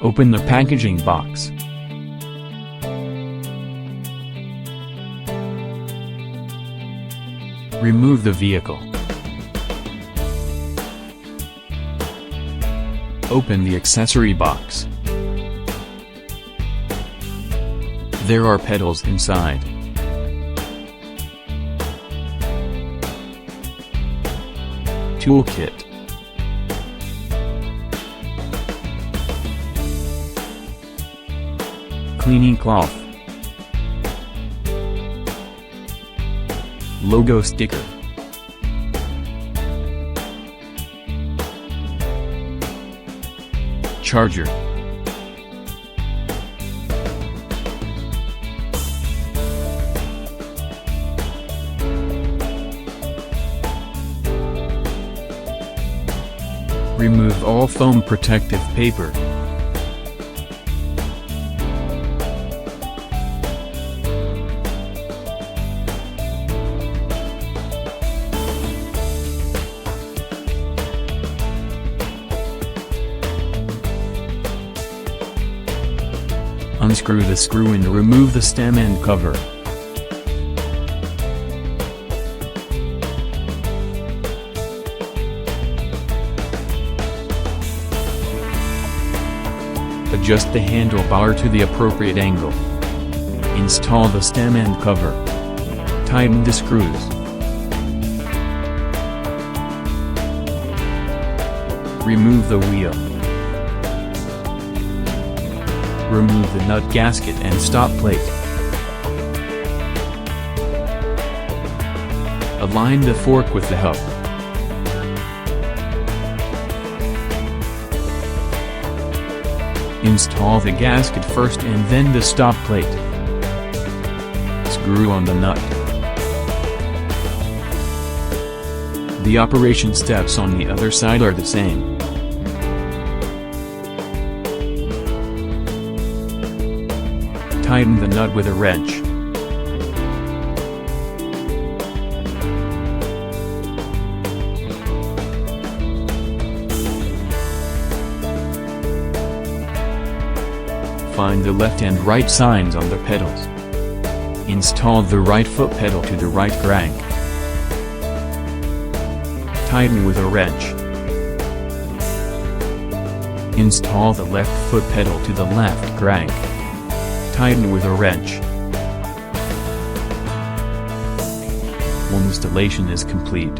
Open the packaging box. Remove the vehicle. Open the accessory box. There are pedals inside. Toolkit. Cleaning cloth. Logo sticker. Charger. Remove all foam protective paper. Unscrew the screw and remove the stem and cover. Adjust the handlebar to the appropriate angle. Install the stem and cover. Tighten the screws. Remove the wheel. Remove the nut gasket and stop plate. Align the fork with the hub. Install the gasket first and then the stop plate. Screw on the nut. The operation steps on the other side are the same. Tighten the nut with a wrench. Find the left and right signs on the pedals. Install the right foot pedal to the right crank. Tighten with a wrench. Install the left foot pedal to the left crank. Tighten with a wrench. Installation is complete.